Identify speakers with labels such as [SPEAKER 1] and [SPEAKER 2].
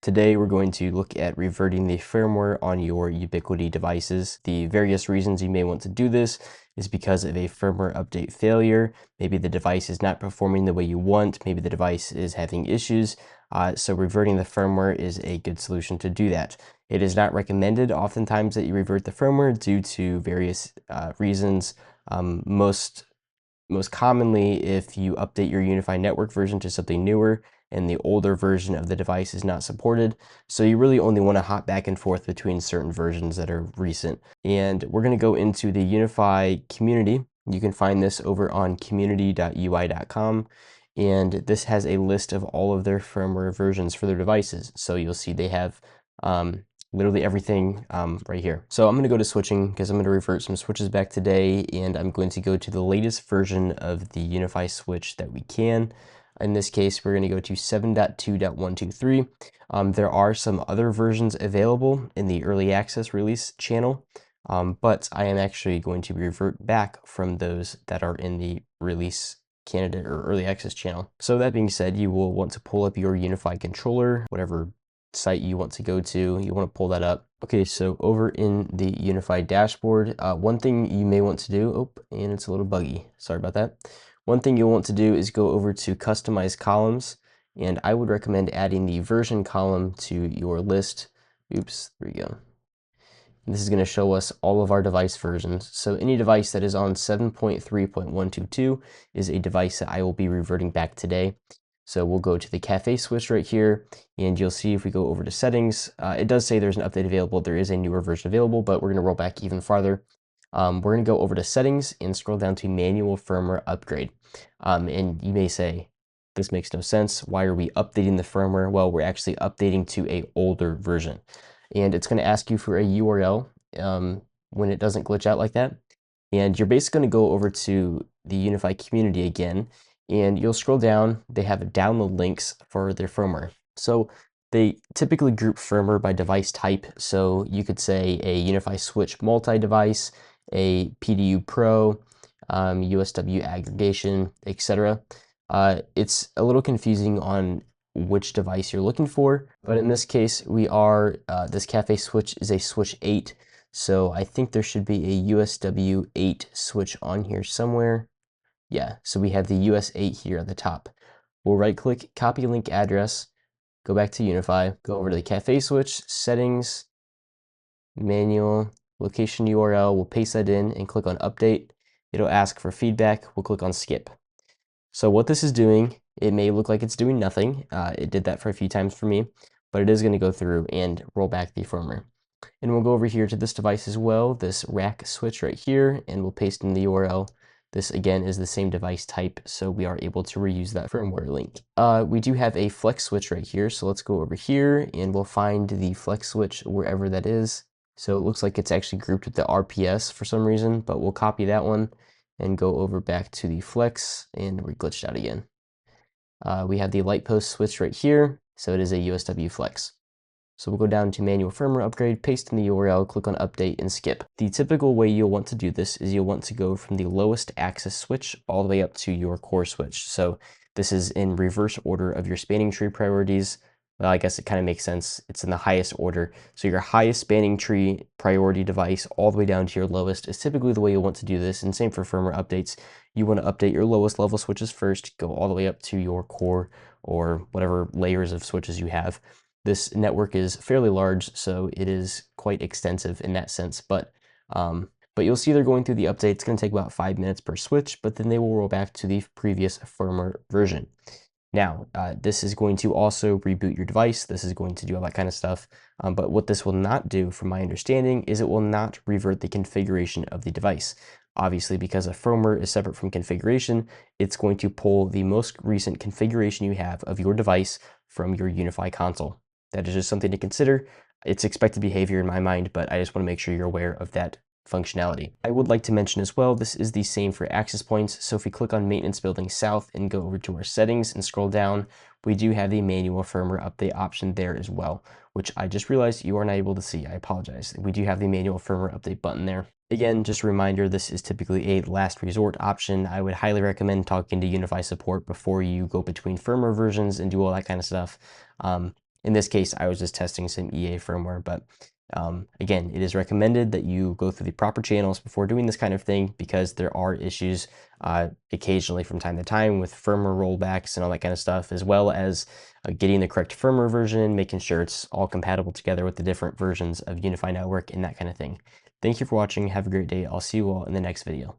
[SPEAKER 1] Today we're going to look at reverting the firmware on your Ubiquiti devices. The various reasons you may want to do this is because of a firmware update failure. Maybe the device is not performing the way you want. Maybe the device is having issues. So reverting the firmware is a good solution to do that. It is not recommended oftentimes that you revert the firmware due to various reasons. Most commonly, if you update your UniFi network version to something newer and the older version of the device is not supported. So you really only want to hop back and forth between certain versions that are recent. And we're going to go into the UniFi community. You can find this over on community.ui.com. And this has a list of all of their firmware versions for their devices. So you'll see they have literally everything right here. So I'm going to go to switching because I'm going to revert some switches back today, and I'm going to go to the latest version of the UniFi switch that we can. In this case, we're going to go to 7.2.123. There are some other versions available in the early access release channel, but I am actually going to revert back from those that are in the release candidate or early access channel. So that being said, you will want to pull up your UniFi controller, whatever site you want to go to, you want to pull that up. Okay, so over in the UniFi dashboard, one thing you may want to do, and it's a little buggy, sorry about that. One thing you'll want to do is go over to customize columns, and I would recommend adding the version column to your list. Oops, there we go. And this is going to show us all of our device versions. So any device that is on 7.3.122 is a device that I will be reverting back today. So we'll go to the cafe switch right here, and you'll see if we go over to settings, it does say there's an update available. There is a newer version available, but we're going to roll back even farther. We're going to go over to settings and scroll down to manual firmware upgrade. And you may say, this makes no sense. Why are we updating the firmware? Well, we're actually updating to an older version. And it's going to ask you for a URL when it doesn't glitch out like that. And you're basically going to go over to the UniFi community again, and you'll scroll down. They have download links for their firmware. So they typically group firmware by device type. So you could say a UniFi switch multi-device, a PDU Pro, USW aggregation, etc. It's a little confusing on which device you're looking for, but in this case, we are, this cafe switch is a switch 8. So I think there should be a USW 8 switch on here somewhere. Yeah, so we have the US 8 here at the top. We'll right click, copy link address, go back to UniFi, go over to the cafe switch, settings, manual, location URL, we'll paste that in and click on update. It'll ask for feedback, we'll click on skip. So what this is doing, it may look like it's doing nothing. It did that for a few times for me, but it is going to go through and roll back the firmware. And we'll go over here to this device as well, this rack switch right here, and we'll paste in the URL. This again is the same device type, so we are able to reuse that firmware link. We do have a flex switch right here, so let's go over here and we'll find the flex switch wherever that is. So it looks like it's actually grouped with the RPS for some reason, but we'll copy that one and go over back to the flex, and we're glitched out again. We have the light post switch right here, so it is a USW flex. So we'll go down to manual firmware upgrade, paste in the URL, click on update, and skip. The typical way you'll want to do this is you'll want to go from the lowest access switch all the way up to your core switch. So this is in reverse order of your spanning tree priorities. Well, I guess it kind of makes sense. It's in the highest order. So your highest spanning tree priority device all the way down to your lowest is typically the way you'll want to do this. And same for firmware updates. You want to update your lowest level switches first, go all the way up to your core or whatever layers of switches you have. This network is fairly large, so it is quite extensive in that sense, but you'll see they're going through the update. It's going to take about 5 minutes per switch, but then they will roll back to the previous firmware version. Now, this is going to also reboot your device. This is going to do all that kind of stuff, but what this will not do, from my understanding, is it will not revert the configuration of the device. Obviously, because a firmware is separate from configuration, it's going to pull the most recent configuration you have of your device from your UniFi console. That is just something to consider. It's expected behavior in my mind, but I just want to make sure you're aware of that functionality. I would like to mention as well, this is the same for access points. So if we click on Maintenance Building South and go over to our settings and scroll down, we do have the manual firmware update option there as well, which I just realized you are not able to see. I apologize. We do have the manual firmware update button there. Again, just a reminder, this is typically a last resort option. I would highly recommend talking to UniFi support before you go between firmware versions and do all that kind of stuff. In this case, I was just testing some EA firmware, but again, it is recommended that you go through the proper channels before doing this kind of thing because there are issues occasionally from time to time with firmware rollbacks and all that kind of stuff, as well as getting the correct firmware version, making sure it's all compatible together with the different versions of UniFi network and that kind of thing. Thank you for watching. Have a great day. I'll see you all in the next video.